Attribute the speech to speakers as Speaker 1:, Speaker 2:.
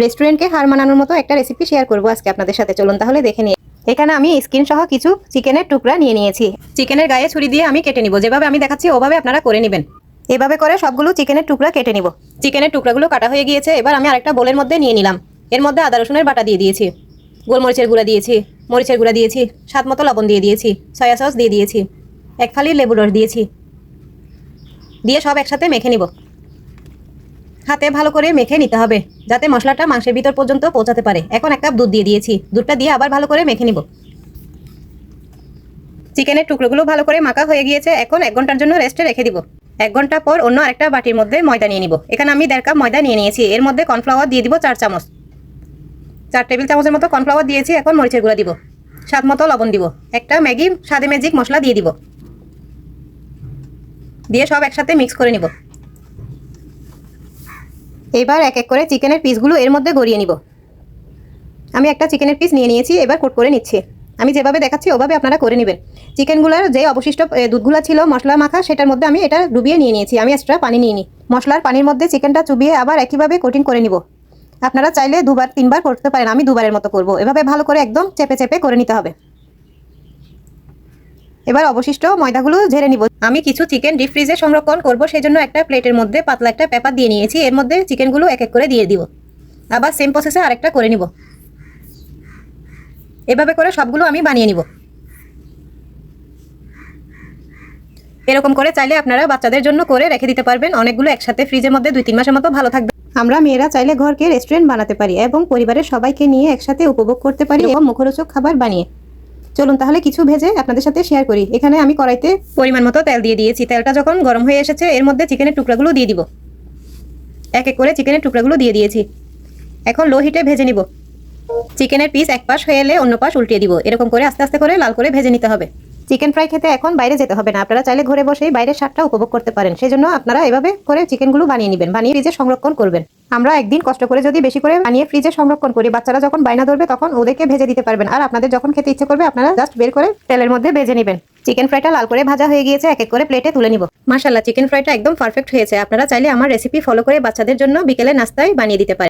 Speaker 1: রেস্টুরেন্টকে হার মানানোর মতো একটা recipe share করবো আজকে আপনাদের সাথে, চলুন তাহলে দেখে নিই। এখানে আমি স্কিন সহ কিছু চিকেনের টুকরা নিয়ে নিয়েছি। চিকেনের গায়ে ছুরি দিয়ে আমি কেটে নিব, যেভাবে আমি দেখাচ্ছি ওভাবে আপনারা করে নেবেন। এভাবে করে সবগুলো চিকেনের টুকরা কেটে নিব। চিকেনের টুকরাগুলো কাটা হয়ে গিয়েছে। এবার আমি আরেকটা বোলের মধ্যে নিয়ে নিলাম। এর মধ্যে আদা রসুনের বাটা দিয়ে দিয়েছি, গোলমরিচের গুঁড়া দিয়েছি, মরিচের গুঁড়া দিয়েছি, স্বাদ মতো লবণ দিয়ে দিয়েছি, সয়া সস দিয়ে দিয়েছি, এক ফালি লেবুর রস দিয়েছি। দিয়ে সব একসাথে মেখে নিব। হাতে ভালো করে মেখে নিতে হবে যাতে মশলাটা মাংসের ভিতর পর্যন্ত পৌঁছাতে পারে। এখন এক কাপ দুধ দিয়ে দিয়েছি, দুধটা দিয়ে আবার ভালো করে মেখে নিব। চিকেনের টুকরোগুলো ভালো করে মাখা হয়ে গিয়েছে। এখন 1 ঘন্টার জন্য রেস্টে রেখে দিব। 1 ঘন্টা পর অন্য আরেকটা বাটির মধ্যে ময়দা নিয়ে নিব। এখানে আমি 1.5 কাপ ময়দা নিয়ে নিয়েছি। এর মধ্যে কর্নফ্লাওয়ার দিয়ে দিব 4 চামচ, 4 টেবিল চামচের মতো কর্নফ্লাওয়ার দিয়েছি। এখন মরিচের গুঁড়া দিব, স্বাদ মতো লবণ দিব, একটা ম্যাগি স্বাদে ম্যাজিক মশলা দিয়ে দিব। দিয়ে সব একসাথে মিক্স করে নিব। এবার এক এক করে চিকেনের পিসগুলো এর মধ্যে গড়িয়ে নিব। আমি একটা চিকেনের পিস নিয়ে নিয়েছি, এবার কোট করে নিচ্ছি। আমি যেভাবে দেখাচ্ছি ওভাবে আপনারা করে নেবেন। চিকেনগুলোর যে অবশিষ্ট দুধগুলো ছিল মশলা মাখা, সেটার মধ্যে আমি এটা ডুবিয়ে নিয়ে নিয়েছি। আমি এক্সট্রা পানি নিয়ে নিই। মশলার পানির মধ্যে চিকেনটা চুবিয়ে আবার একইভাবে কোটিং করে নিব। আপনারা চাইলে 2বার 3বার করতে পারেন, আমি 2বারের মতো করব। এভাবে ভালো করে একদম চেপে চেপে করে নিতে হবে। এবার অবশিষ্ট ময়দাগুলো ঝেড়ে নিব। আমি কিছু চিকেন ডিপ ফ্রিজে সংরক্ষণ করব, সেই জন্য একটা প্লেটের মধ্যে পাতলা একটা পেপার দিয়ে নিয়েছি। এর মধ্যে চিকেনগুলো এক এক করে দিয়ে দিব। আবার সেম প্রসেসে আরেকটা করে নিব। এভাবে করে সবগুলো আমি বানিয়ে নিব। এরকম করে চাইলে আপনারা বাচ্চাদের জন্য করে রেখে দিতে পারবেন। অনেকগুলো একসাথে ফ্রিজের মধ্যে 2-3 মাসের মতো ভালো থাকবে। আমরা মেয়েরা চাইলে ঘরকে রেস্টুরেন্ট বানাতে পারি এবং পরিবারের সবাইকে নিয়ে একসাথে উপভোগ করতে পারি এবং মুখরোচক খাবার বানিয়ে। চলুন তাহলে কিছু ভেজে আপনাদের সাথে শেয়ার করি। এখানে আমি কড়াইতে পরিমাণ মতো তেল দিয়ে দিয়েছি। তেলটা যখন গরম হয়ে এসেছে এর মধ্যে চিকেনের টুকরাগুলো দিয়ে দিব। এক এক করে চিকেনের টুকরাগুলো দিয়ে দিয়েছি। এখন লো হিটে ভেজে নিব। চিকেনের পিস এক পাশ হয়ে এলে অন্য পাশ উল্টিয়ে দিব। এরকম করে আস্তে আস্তে করে লাল করে ভেজে নিতে হবে। চিকেন ফ্রাই খেতে এখন বাইরে যেতে হবে না, আপনারা চাইলে ঘরে বসেই বাইরের স্বাদটা উপভোগ করতে পারেন। সেই জন্য আপনারা এভাবে করে চিকেনগুলো বানিয়ে নেবেন, বানিয়ে ফ্রিজে সংরক্ষণ করবেন। আমরা একদিন কষ্ট করে যদি বেশি করে বানিয়ে ফ্রিজে সংরক্ষণ করি, বাচ্চারা যখন বায়না ধরবে তখন ওদেরকে ভেজে দিতে পারবেন। আর আপনাদের যখন খেতে ইচ্ছে করবে আপনারা জাস্ট বের করে তেলের মধ্যে ভেজে নেবেন। চিকেন ফ্রাইটা লাল করে ভাজা হয়ে গিয়েছে, এক এক করে প্লেটে তুলে নিব। মাশাআল্লাহ, চিকেন ফ্রাইটা একদম পারফেক্ট হয়েছে। আপনারা চাইলে আমার রেসিপি ফলো করে বাচ্চাদের জন্য বিকেলে নাস্তায় বানিয়ে দিতে পারেন।